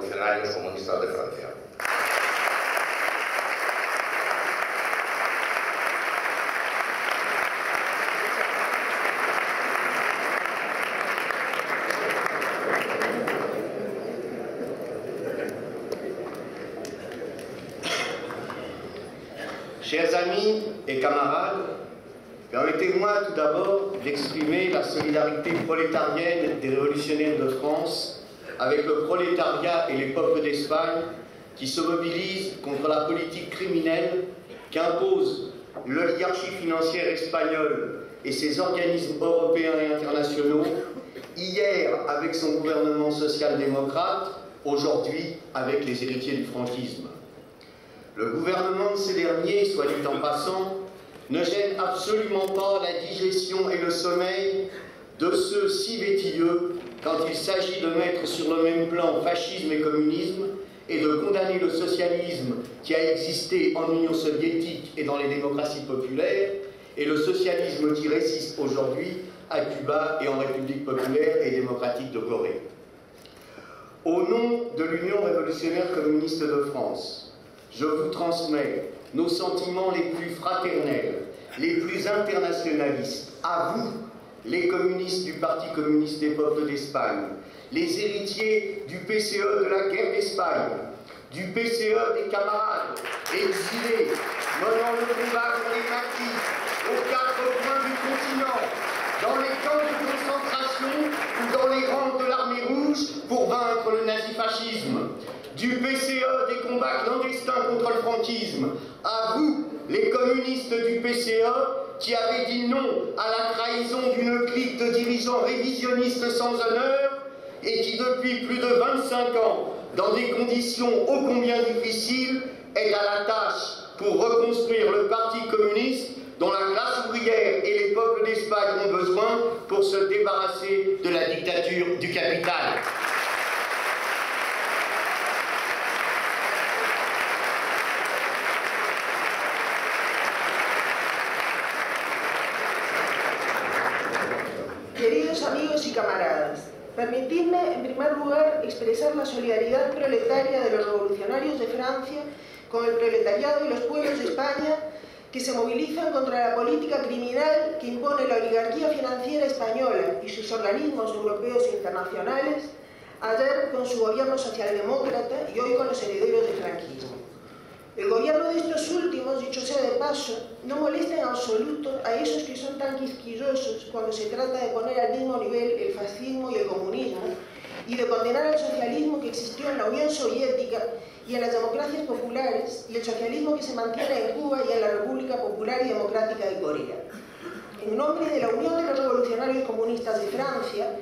revolucionarios comunistas de Francia. Chers amis et camarades, permettez-moi tout d'abord d'exprimer la solidarité prolétarienne des révolutionnaires de France avec le prolétariat et les peuples d'Espagne qui se mobilisent contre la politique criminelle qu'impose l'oligarchie financière espagnole et ses organismes européens et internationaux, hier avec son gouvernement social-démocrate, aujourd'hui avec les héritiers du franquisme. Le gouvernement de ces derniers, soit dit en passant, ne gêne absolument pas la digestion et le sommeil de ceux si vétilleux quand il s'agit de mettre sur le même plan fascisme et communisme et de condamner le socialisme qui a existé en Union soviétique et dans les démocraties populaires et le socialisme qui résiste aujourd'hui à Cuba et en République populaire et démocratique de Corée. Au nom de l'Union révolutionnaire communiste de France, je vous transmets nos sentiments les plus fraternels, les plus internationalistes, à vous, les communistes du Parti communiste des peuples d'Espagne, les héritiers du PCE de la guerre d'Espagne, du PCE des camarades exilés, menant le combat pour les maquis, aux quatre coins du continent, dans les camps de concentration ou dans les rangs de l'armée rouge pour vaincre le nazifascisme, du PCE des combats clandestins contre le franquisme, à vous, les communistes du PCE, qui avez dit non à la trahison d'une clique de dirigeants révisionnistes sans honneur et qui, depuis plus de 25 ans, dans des conditions ô combien difficiles, est à la tâche pour reconstruire le Parti communiste dont la classe ouvrière et les peuples d'Espagne ont besoin pour se débarrasser de la dictature du capital. Queridos amigos y camaradas, permitidme en primer lugar expresar la solidaridad proletaria de los revolucionarios de Francia con el proletariado y los pueblos de España que se movilizan contra la política criminal que impone la oligarquía financiera española y sus organismos europeos e internacionales, ayer con su gobierno socialdemócrata y hoy con los herederos del franquismo. El gobierno de estos últimos, dicho sea de paso, no molesta en absoluto a esos que son tan quisquillosos cuando se trata de poner al mismo nivel el fascismo y el comunismo y de condenar al socialismo que existió en la Unión Soviética y en las democracias populares y el socialismo que se mantiene en Cuba y en la República Popular y Democrática de Corea. En nombre de la Unión de los Revolucionarios Comunistas de Francia,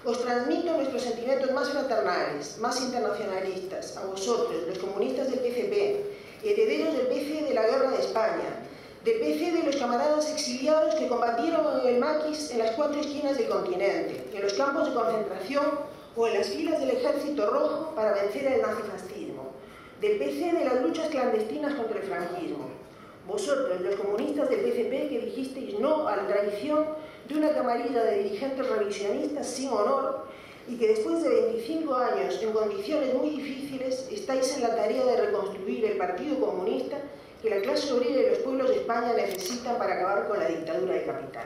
os transmito nuestros sentimientos más fraternales, más internacionalistas, a vosotros, los comunistas del PCP, herederos del PC de la Guerra de España, del PC de los camaradas exiliados que combatieron en el maquis en las cuatro esquinas del continente, en los campos de concentración o en las filas del Ejército Rojo para vencer al nazifascismo, del PC de las luchas clandestinas contra el franquismo. Vosotros, los comunistas del PCP, que dijisteis no a la traición de una camarilla de dirigentes revisionistas sin honor y que después de 25 años, en condiciones muy difíciles, estáis en la tarea de reconstruir el Partido Comunista que la clase obrera y los pueblos de España necesitan para acabar con la dictadura de capital.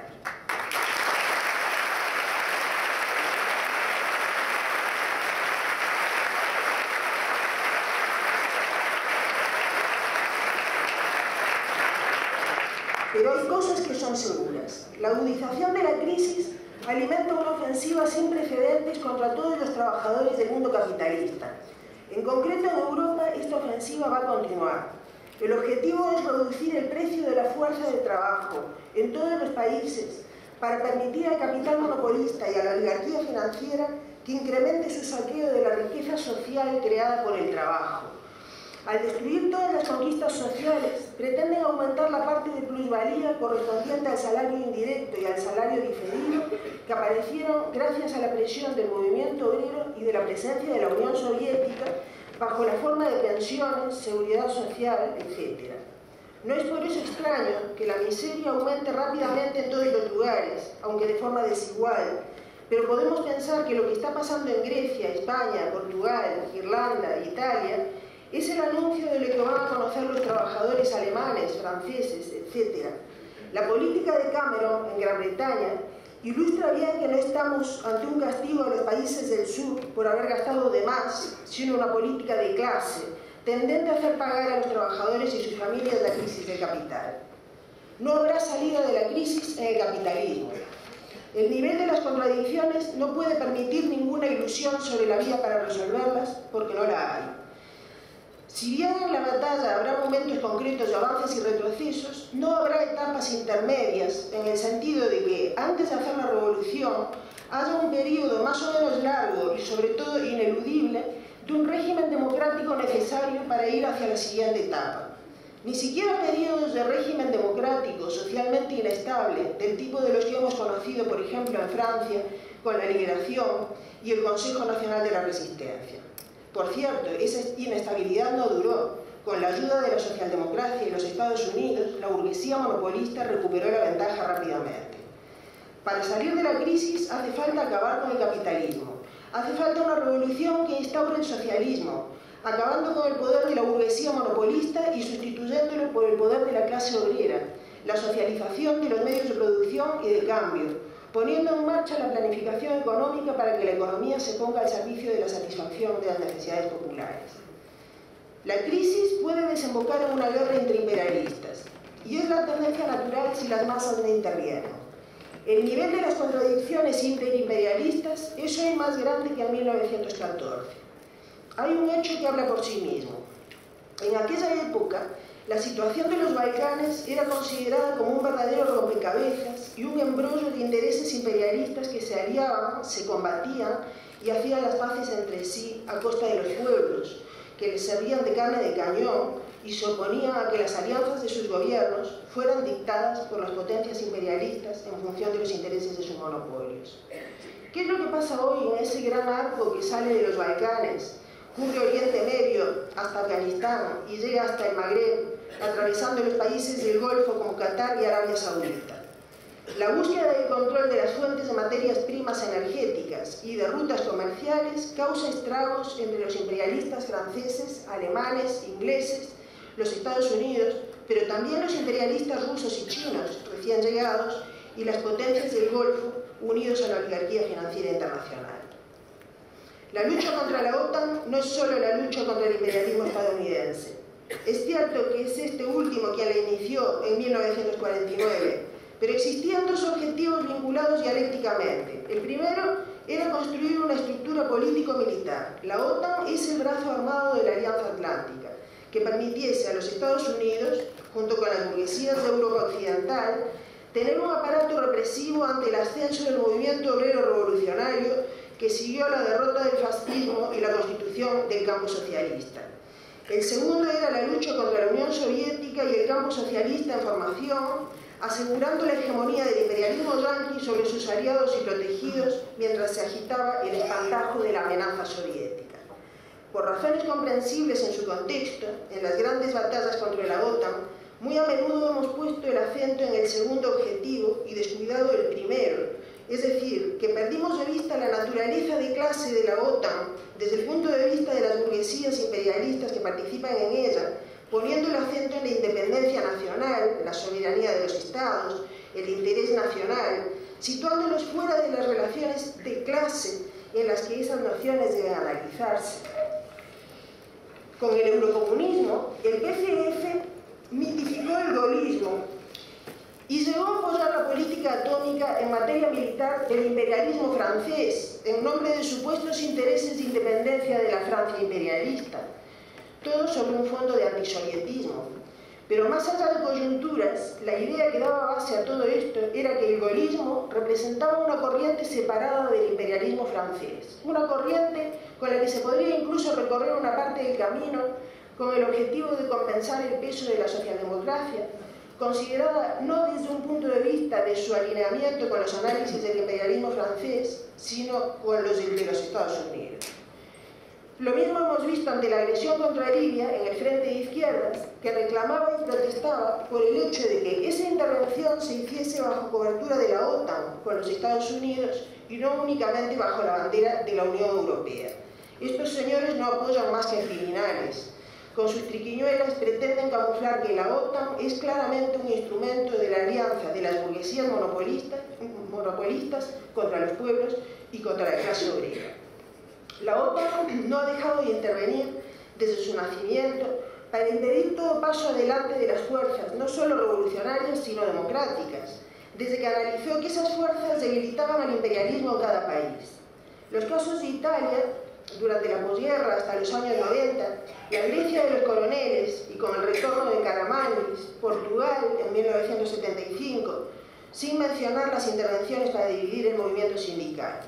Pero hay cosas que son seguras. La agudización de la crisis alimenta una ofensiva sin precedentes contra todos los trabajadores del mundo capitalista. En concreto, en Europa, esta ofensiva va a continuar. El objetivo es reducir el precio de la fuerza de trabajo en todos los países para permitir al capital monopolista y a la oligarquía financiera que incremente su saqueo de la riqueza social creada por el trabajo. Al destruir todas las conquistas sociales, pretenden aumentar la parte de plusvalía correspondiente al salario indirecto y al salario diferido que aparecieron gracias a la presión del movimiento obrero y de la presencia de la Unión Soviética bajo la forma de pensiones, seguridad social, etc. No es por eso extraño que la miseria aumente rápidamente en todos los lugares, aunque de forma desigual, pero podemos pensar que lo que está pasando en Grecia, España, Portugal, Irlanda, Italia, es el anuncio de lo que van a conocer los trabajadores alemanes, franceses, etc. La política de Cameron en Gran Bretaña ilustra bien que no estamos ante un castigo a los países del sur por haber gastado de más, sino una política de clase, tendente a hacer pagar a los trabajadores y sus familias la crisis del capital. No habrá salida de la crisis en el capitalismo. El nivel de las contradicciones no puede permitir ninguna ilusión sobre la vía para resolverlas, porque no la hay. Si bien en la batalla habrá momentos concretos de avances y retrocesos, no habrá etapas intermedias, en el sentido de que, antes de hacer la revolución, haya un periodo más o menos largo y sobre todo ineludible de un régimen democrático necesario para ir hacia la siguiente etapa. Ni siquiera periodos de régimen democrático socialmente inestable, del tipo de los que hemos conocido, por ejemplo, en Francia, con la Liberación y el Consejo Nacional de la Resistencia. Por cierto, esa inestabilidad no duró. Con la ayuda de la socialdemocracia y los Estados Unidos, la burguesía monopolista recuperó la ventaja rápidamente. Para salir de la crisis hace falta acabar con el capitalismo. Hace falta una revolución que instaure el socialismo, acabando con el poder de la burguesía monopolista y sustituyéndolo por el poder de la clase obrera, la socialización de los medios de producción y de cambio, poniendo en marcha la planificación económica para que la economía se ponga al servicio de la satisfacción de las necesidades populares. La crisis puede desembocar en una guerra entre imperialistas, y es la tendencia natural si las masas no intervienen. El nivel de las contradicciones interimperialistas es hoy más grande que en 1914. Hay un hecho que habla por sí mismo. En aquella época, la situación de los Balcanes era considerada como un verdadero rompecabezas y un embrollo de intereses imperialistas que se aliaban, se combatían y hacían las paces entre sí a costa de los pueblos, que les servían de carne de cañón y se oponían a que las alianzas de sus gobiernos fueran dictadas por las potencias imperialistas en función de los intereses de sus monopolios. ¿Qué es lo que pasa hoy en ese gran arco que sale de los Balcanes, cubre Oriente Medio hasta Afganistán y llega hasta el Magreb, atravesando los países del Golfo como Qatar y Arabia Saudita? La búsqueda del control de las fuentes de materias primas energéticas y de rutas comerciales causa estragos entre los imperialistas franceses, alemanes, ingleses, los Estados Unidos, pero también los imperialistas rusos y chinos, recién llegados, y las potencias del Golfo, unidos a la oligarquía financiera internacional. La lucha contra la OTAN no es solo la lucha contra el imperialismo estadounidense. Es cierto que es este último quien la inició en 1949, pero existían dos objetivos vinculados dialécticamente. El primero era construir una estructura político-militar. La OTAN es el brazo armado de la Alianza Atlántica, que permitiese a los Estados Unidos, junto con las burguesías de Europa Occidental, tener un aparato represivo ante el ascenso del movimiento obrero revolucionario que siguió a la derrota del fascismo y la constitución del campo socialista. El segundo era la lucha contra la Unión Soviética y el campo socialista en formación, asegurando la hegemonía del imperialismo yanqui sobre sus aliados y protegidos mientras se agitaba el espantajo de la amenaza soviética. Por razones comprensibles en su contexto, en las grandes batallas contra la OTAN, muy a menudo hemos puesto el acento en el segundo objetivo y descuidado el primero, es decir, que perdimos de vista la naturaleza de clase de la OTAN desde el punto de vista de las burguesías imperialistas que participan en ella, poniendo el acento en la independencia nacional, la soberanía de los estados, el interés nacional, situándolos fuera de las relaciones de clase en las que esas nociones deben analizarse. Con el eurocomunismo, el PCF mitificó el gaullismo y llegó a apoyar la política atómica en materia militar del imperialismo francés, en nombre de supuestos intereses de independencia de la Francia imperialista, todo sobre un fondo de antisovietismo. Pero más allá de coyunturas, la idea que daba base a todo esto era que el gaullismo representaba una corriente separada del imperialismo francés, una corriente con la que se podría incluso recorrer una parte del camino con el objetivo de compensar el peso de la socialdemocracia, considerada no desde un punto de vista de su alineamiento con los análisis del imperialismo francés, sino con los de los Estados Unidos. Lo mismo hemos visto ante la agresión contra Libia en el frente de izquierdas, que reclamaba y protestaba por el hecho de que esa intervención se hiciese bajo cobertura de la OTAN con los Estados Unidos y no únicamente bajo la bandera de la Unión Europea. Estos señores no apoyan más que criminales. Con sus triquiñuelas pretenden camuflar que la OTAN es claramente un instrumento de la alianza de las burguesías monopolistas contra los pueblos y contra la clase obrera. La OTAN no ha dejado de intervenir desde su nacimiento para impedir todo paso adelante de las fuerzas, no solo revolucionarias, sino democráticas, desde que analizó que esas fuerzas debilitaban al imperialismo en cada país. Los casos de Italia, durante la posguerra hasta los años 90, la Grecia de los coroneles y con el retorno de Caramanlis, Portugal en 1975, sin mencionar las intervenciones para dividir el movimiento sindical.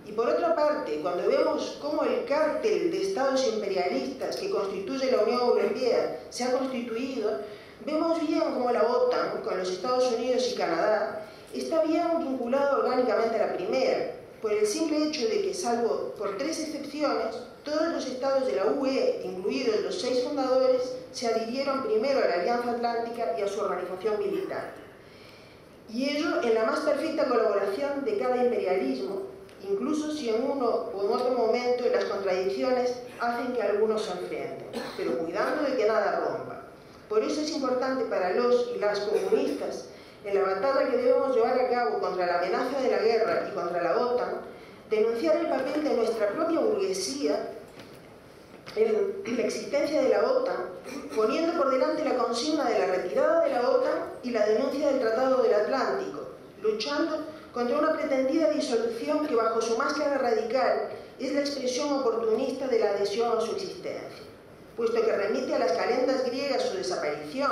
Y por otra parte, cuando vemos cómo el cártel de estados imperialistas que constituye la Unión Europea se ha constituido, vemos bien cómo la OTAN, con los Estados Unidos y Canadá, está bien vinculada orgánicamente a la primera, por el simple hecho de que, salvo por 3 excepciones, todos los estados de la UE, incluidos los 6 fundadores, se adhirieron primero a la Alianza Atlántica y a su organización militar. Y ello en la más perfecta colaboración de cada imperialismo, incluso si en uno o en otro momento las contradicciones hacen que algunos se enfrenten, pero cuidando de que nada rompa. Por eso es importante para los y las comunistas, en la batalla que debemos llevar a cabo contra la amenaza de la guerra y contra la OTAN, denunciar el papel de nuestra propia burguesía en la existencia de la OTAN, poniendo por delante la consigna de la retirada de la OTAN y la denuncia del Tratado del Atlántico, luchando contra una pretendida disolución que bajo su máscara radical es la expresión oportunista de la adhesión a su existencia, puesto que remite a las calendas griegas su desaparición,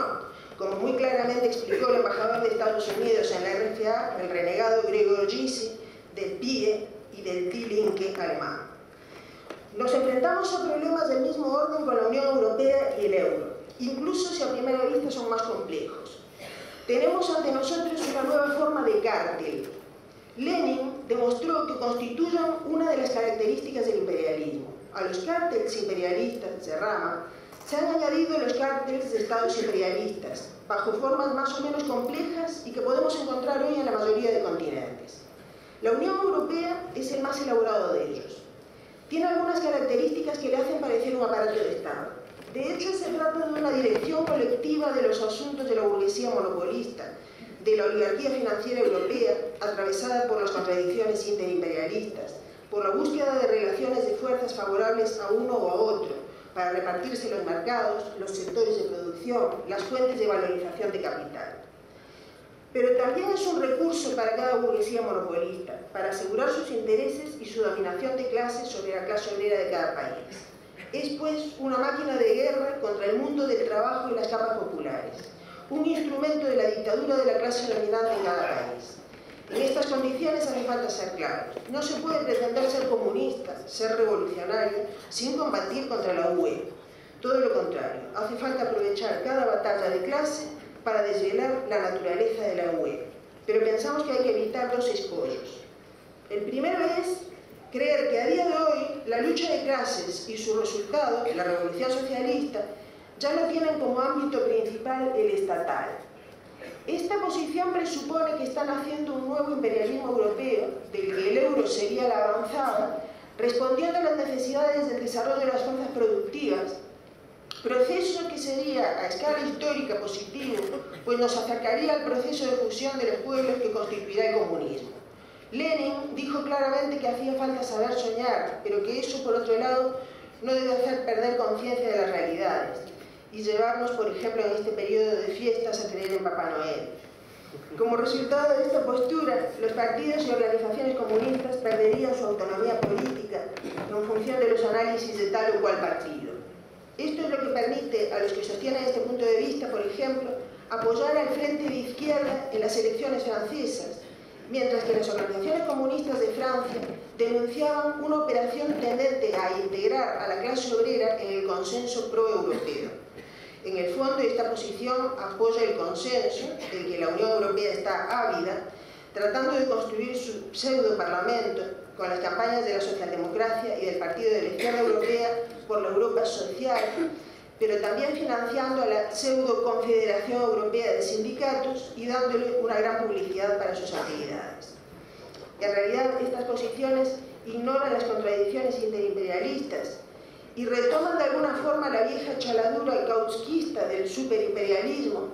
como muy claramente explicó el embajador de Estados Unidos en la RFA, el renegado Gregor Gysi, del PIE y del Die Linke alemán. Nos enfrentamos a problemas del mismo orden con la Unión Europea y el euro, incluso si a primera vista son más complejos. Tenemos ante nosotros una nueva forma de cártel. Lenin demostró que constituyen una de las características del imperialismo. A los cárteles imperialistas de rama se han añadido los cárteles de estados imperialistas, bajo formas más o menos complejas y que podemos encontrar hoy en la mayoría de continentes. La Unión Europea es el más elaborado de ellos. Tiene algunas características que le hacen parecer un aparato de Estado. De hecho, se trata de una dirección colectiva de los asuntos de la burguesía monopolista, de la oligarquía financiera europea, atravesada por las contradicciones interimperialistas, por la búsqueda de relaciones de fuerzas favorables a uno o a otro, para repartirse los mercados, los sectores de producción, las fuentes de valorización de capital. Pero también es un recurso para cada burguesía monopolista, para asegurar sus intereses y su dominación de clases sobre la clase obrera de cada país. Es, pues, una máquina de guerra contra el mundo del trabajo y las capas populares, un instrumento de la dictadura de la clase dominante en cada país. En estas condiciones hace falta ser claros. No se puede pretender ser comunista, ser revolucionario, sin combatir contra la UE. Todo lo contrario, hace falta aprovechar cada batalla de clase para desvelar la naturaleza de la UE. Pero pensamos que hay que evitar 2 escollos. El primero es creer que a día de hoy la lucha de clases y su resultado, la revolución socialista, ya no tienen como ámbito principal el estatal. Esta posición presupone que están haciendo un nuevo imperialismo europeo, del que el euro sería la avanzada, respondiendo a las necesidades del desarrollo de las fuerzas productivas, proceso que sería a escala histórica positivo, pues nos acercaría al proceso de fusión de los pueblos que constituirá el comunismo. Lenin dijo claramente que hacía falta saber soñar, pero que eso, por otro lado, no debe hacer perder conciencia de las realidades y llevarnos, por ejemplo, en este periodo de fiestas a creer en Papá Noel. Como resultado de esta postura, los partidos y organizaciones comunistas perderían su autonomía política en función de los análisis de tal o cual partido. Esto es lo que permite a los que sostienen este punto de vista, por ejemplo, apoyar al Frente de Izquierda en las elecciones francesas, mientras que las organizaciones comunistas de Francia denunciaban una operación tendente a integrar a la clase obrera en el consenso pro-europeo. En el fondo, esta posición apoya el consenso, del que la Unión Europea está ávida, tratando de construir su pseudo-parlamento con las campañas de la socialdemocracia y del Partido de la Izquierda Europea por la Europa social, pero también financiando a la pseudo-confederación europea de sindicatos y dándole una gran publicidad para sus actividades. En realidad, estas posiciones ignoran las contradicciones interimperialistas y retoman de alguna forma la vieja chaladura kautskista del superimperialismo,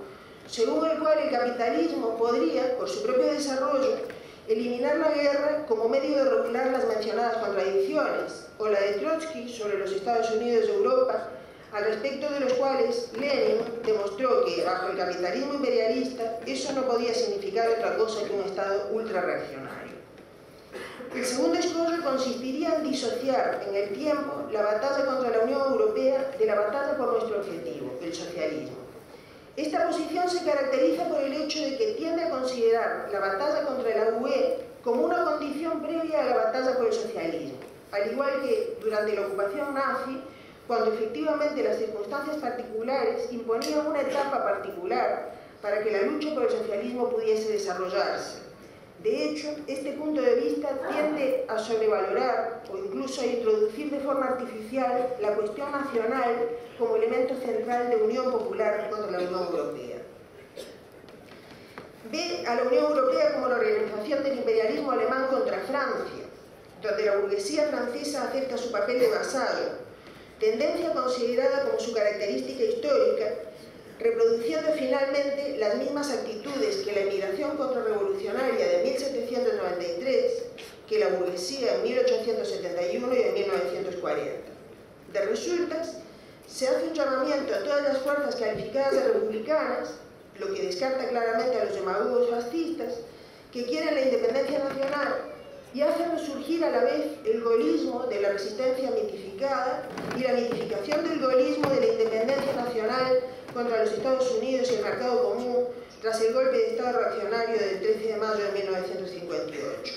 según el cual el capitalismo podría, por su propio desarrollo, eliminar la guerra como medio de regular las mencionadas contradicciones, o la de Trotsky sobre los Estados Unidos de Europa, al respecto de los cuales Lenin demostró que, bajo el capitalismo imperialista, eso no podía significar otra cosa que un Estado ultrarreaccionario. El segundo escollo consistiría en disociar en el tiempo la batalla contra la Unión Europea de la batalla por nuestro objetivo, el socialismo. Esta posición se caracteriza por el hecho de que tiende a considerar la batalla contra la UE como una condición previa a la batalla por el socialismo, al igual que durante la ocupación nazi, cuando efectivamente las circunstancias particulares imponían una etapa particular para que la lucha por el socialismo pudiese desarrollarse. De hecho, este punto de vista tiende a sobrevalorar o incluso a introducir de forma artificial la cuestión nacional como elemento central de unión popular contra la Unión Europea. Ve a la Unión Europea como la organización del imperialismo alemán contra Francia, donde la burguesía francesa acepta su papel de vasallo, tendencia considerada como su característica histórica, reproduciendo finalmente las mismas actitudes que la emigración contrarrevolucionaria de 1793, que la burguesía en 1871 y en 1940. De resultas, se hace un llamamiento a todas las fuerzas calificadas de republicanas, lo que descarta claramente a los demagogos fascistas, que quieren la independencia nacional, y hace resurgir a la vez el gaullismo de la resistencia mitificada y la mitificación del gaullismo de la independencia nacional contra los Estados Unidos y el mercado común tras el golpe de Estado reaccionario del 13 de mayo de 1958.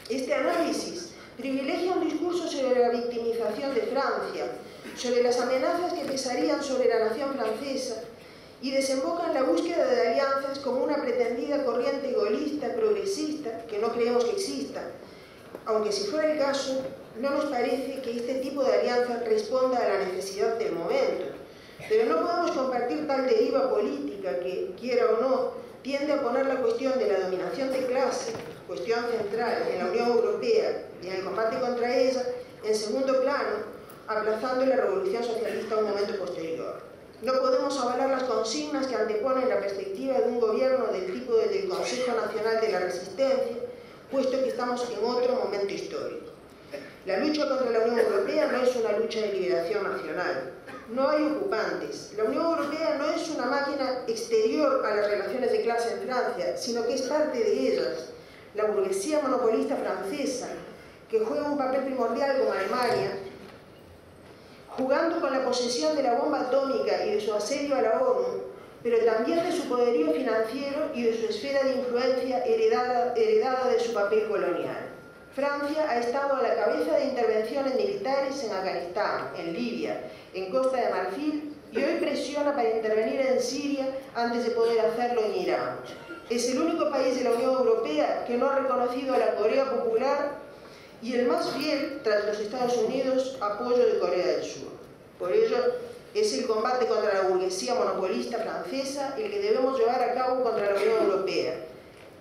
Este análisis privilegia un discurso sobre la victimización de Francia, sobre las amenazas que pesarían sobre la nación francesa y desemboca en la búsqueda de alianzas como una pretendida corriente gaulista progresista que no creemos que exista, aunque si fuera el caso, no nos parece que este tipo de alianza responda a la necesidad del momento. Pero no podemos compartir tal deriva política que, quiera o no, tiende a poner la cuestión de la dominación de clase, cuestión central en la Unión Europea y en el combate contra ella, en segundo plano, aplazando la revolución socialista a un momento posterior. No podemos avalar las consignas que anteponen la perspectiva de un gobierno del tipo del Consejo Nacional de la Resistencia, puesto que estamos en otro momento histórico. La lucha contra la Unión Europea no es una lucha de liberación nacional. No hay ocupantes. La Unión Europea no es una máquina exterior a las relaciones de clase en Francia, sino que es parte de ellas. La burguesía monopolista francesa, que juega un papel primordial con Alemania, jugando con la posesión de la bomba atómica y de su asedio a la ONU, pero también de su poderío financiero y de su esfera de influencia heredada de su papel colonial. Francia ha estado a la cabeza de intervenciones militares en Afganistán, en Libia, en Costa de Marfil y hoy presiona para intervenir en Siria antes de poder hacerlo en Irán. Es el único país de la Unión Europea que no ha reconocido a la Corea Popular y el más fiel, tras los Estados Unidos, apoyo de Corea del Sur. Por ello, es el combate contra la burguesía monopolista francesa el que debemos llevar a cabo contra la Unión Europea,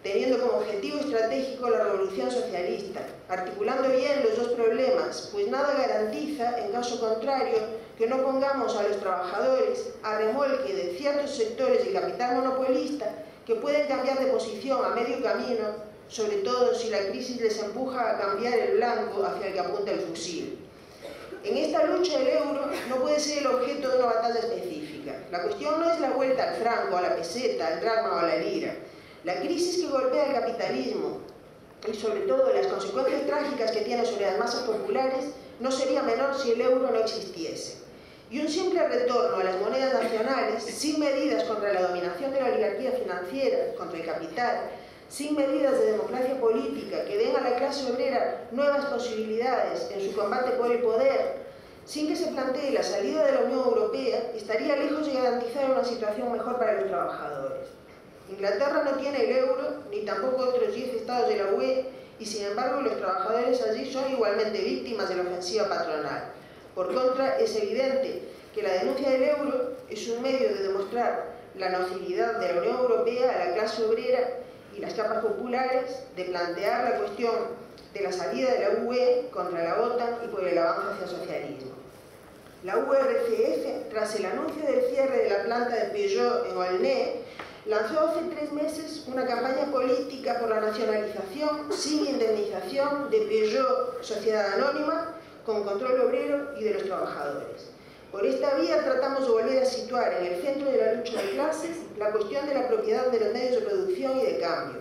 teniendo como objetivo estratégico la revolución socialista, articulando bien los dos problemas, pues nada garantiza, en caso contrario, que no pongamos a los trabajadores a remolque de ciertos sectores del capital monopolista que pueden cambiar de posición a medio camino, sobre todo si la crisis les empuja a cambiar el blanco hacia el que apunta el fusil. En esta lucha el euro no puede ser el objeto de una batalla específica. La cuestión no es la vuelta al franco, a la peseta, al dracma o a la lira. La crisis que golpea el capitalismo y sobre todo las consecuencias trágicas que tiene sobre las masas populares no sería menor si el euro no existiese. Y un simple retorno a las monedas nacionales, sin medidas contra la dominación de la oligarquía financiera, contra el capital, sin medidas de democracia política que den a la clase obrera nuevas posibilidades en su combate por el poder, sin que se plantee la salida de la Unión Europea, estaría lejos de garantizar una situación mejor para los trabajadores. Inglaterra no tiene el euro, ni tampoco otros 10 estados de la UE, y sin embargo los trabajadores allí son igualmente víctimas de la ofensiva patronal. Por contra, es evidente que la denuncia del euro es un medio de demostrar la nocividad de la Unión Europea a la clase obrera y las capas populares, de plantear la cuestión de la salida de la UE contra la OTAN y por el avance hacia el socialismo. La URCF, tras el anuncio del cierre de la planta de Peugeot en Aulnay, lanzó hace 3 meses una campaña política por la nacionalización sin indemnización de Peugeot Sociedad Anónima, con control obrero y de los trabajadores. Por esta vía tratamos de volver a situar en el centro de la lucha de clases la cuestión de la propiedad de los medios de producción y de cambio,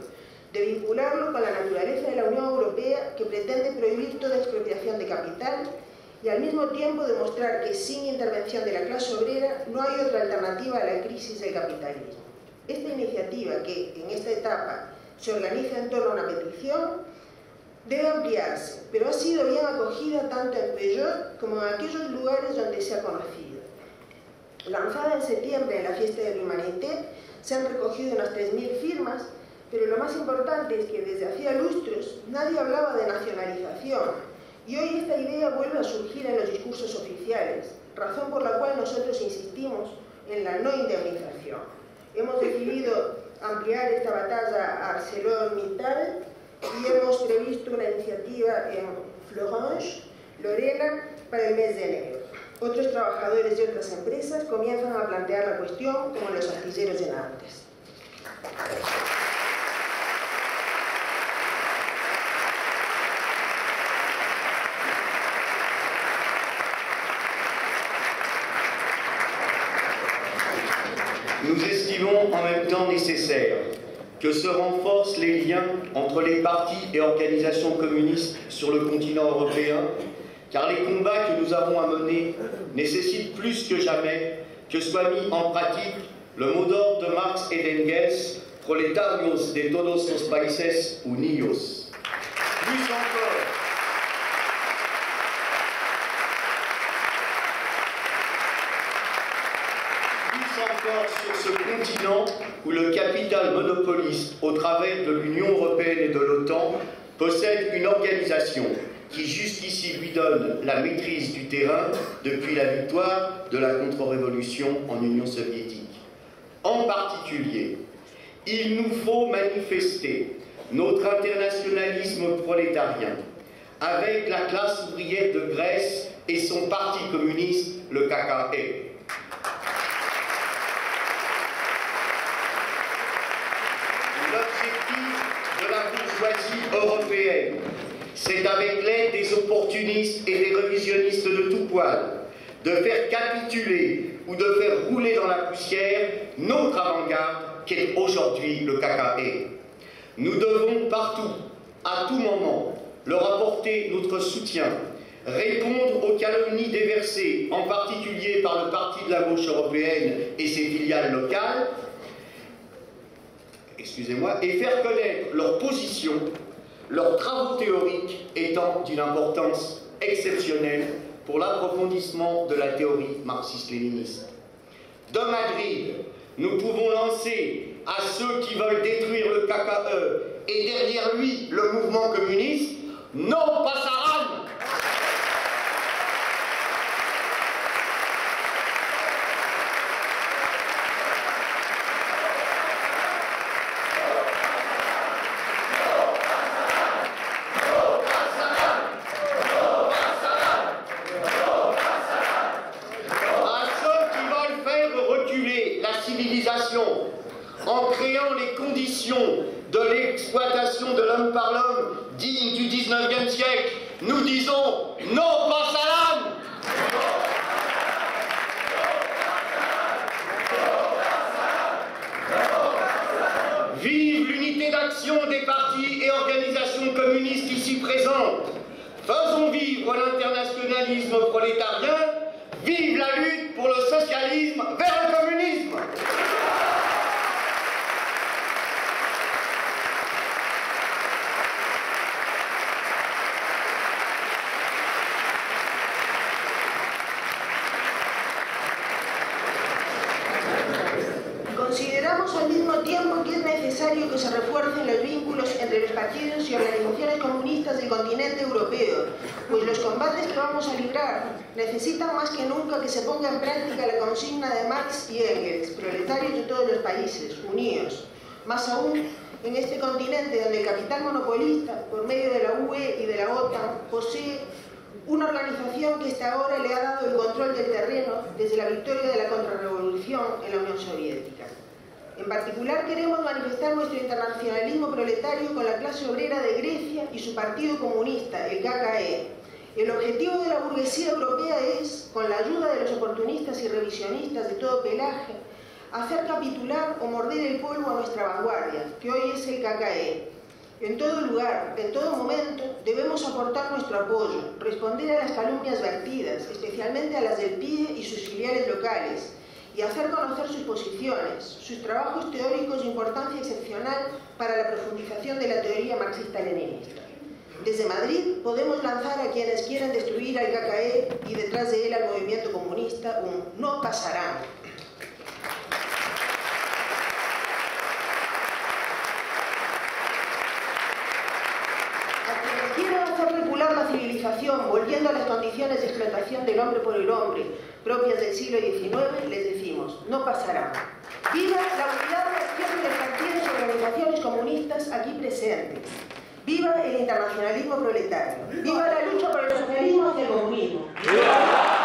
de vincularlo con la naturaleza de la Unión Europea, que pretende prohibir toda expropiación de capital, y al mismo tiempo demostrar que sin intervención de la clase obrera no hay otra alternativa a la crisis del capitalismo. Esta iniciativa, que en esta etapa se organiza en torno a una petición, debe ampliarse, pero ha sido bien acogida tanto en Peugeot como en aquellos lugares donde se ha conocido. Lanzada en septiembre en la fiesta de l'Humanité, se han recogido unas 3.000 firmas, pero lo más importante es que desde hacía lustros nadie hablaba de nacionalización, y hoy esta idea vuelve a surgir en los discursos oficiales, razón por la cual nosotros insistimos en la no indemnización. Hemos decidido ampliar esta batalla a ArcelorMittal y hemos previsto una iniciativa en Florence, Lorena, para el mes de enero. Otros trabajadores de otras empresas comienzan a plantear la cuestión, como los astilleros de Nantes. Nous estimons en même temps nécessaire que se renforcent les liens entre les partis et organisations communistes sur le continent européen, car les combats que nous avons à mener nécessitent plus que jamais que soit mis en pratique le mot d'ordre de Marx et d'Engels, proletarios de todos los países unidos. Plus encore sur ce continent où le capital monopoliste, au travers de l'Union européenne et de l'OTAN, possède une organisation qui jusqu'ici lui donne la maîtrise du terrain depuis la victoire de la contre-révolution en Union soviétique. En particulier, il nous faut manifester notre internationalisme prolétarien avec la classe ouvrière de Grèce et son parti communiste, le KKE. L'objectif de la bourgeoisie européenne, c'est avec l'aide des opportunistes et des révisionnistes de tout poil, de faire capituler ou de faire rouler dans la poussière notre avant-garde qu'est aujourd'hui le KKE. Nous devons partout, à tout moment, leur apporter notre soutien, répondre aux calomnies déversées, en particulier par le Parti de la gauche européenne et ses filiales locales, et faire connaître leur position, leurs travaux théoriques étant d'une importance exceptionnelle pour l'approfondissement de la théorie marxiste-léniniste. De Madrid, nous pouvons lancer à ceux qui veulent détruire le KKE et derrière lui le mouvement communiste, no pasarán! En créant les conditions de l'exploitation de l'homme par l'homme digne du 19e siècle, nous disons no pasarán! Vive l'unité d'action des partis et organisations communistes ici présentes. Faisons vivre l'internationalisme prolétarien. Vive la lutte pour le socialisme vers le communisme. Consideramos al mismo tiempo que es necesario necesario que se refuercen los vínculos entre los partidos y organizaciones comunistas del continente europeo, pues los combates que vamos a librar necesitan más que nunca que se ponga en práctica la consigna de Marx y Engels, proletarios de todos los países, unidos. Más aún, en este continente donde el capital monopolista, por medio de la UE y de la OTAN, posee una organización que hasta ahora le ha dado el control del terreno desde la victoria de la contrarrevolución en la Unión Soviética. En particular queremos manifestar nuestro internacionalismo proletario con la clase obrera de Grecia y su partido comunista, el KKE. El objetivo de la burguesía europea es, con la ayuda de los oportunistas y revisionistas de todo pelaje, hacer capitular o morder el polvo a nuestra vanguardia, que hoy es el KKE. En todo lugar, en todo momento, debemos aportar nuestro apoyo, responder a las calumnias vertidas, especialmente a las del PIDE y sus filiales locales, y hacer conocer sus posiciones, sus trabajos teóricos de importancia excepcional para la profundización de la teoría marxista-leninista. Desde Madrid podemos lanzar a quienes quieren destruir al KKE y detrás de él al movimiento comunista un "no pasarán". La civilización, volviendo a las condiciones de explotación del hombre por el hombre propias del siglo XIX, les decimos, no pasará. Viva la unidad de acción de los partidos y organizaciones comunistas aquí presentes. Viva el internacionalismo proletario. Viva la lucha por el socialismo y el comunismo. ¡Viva!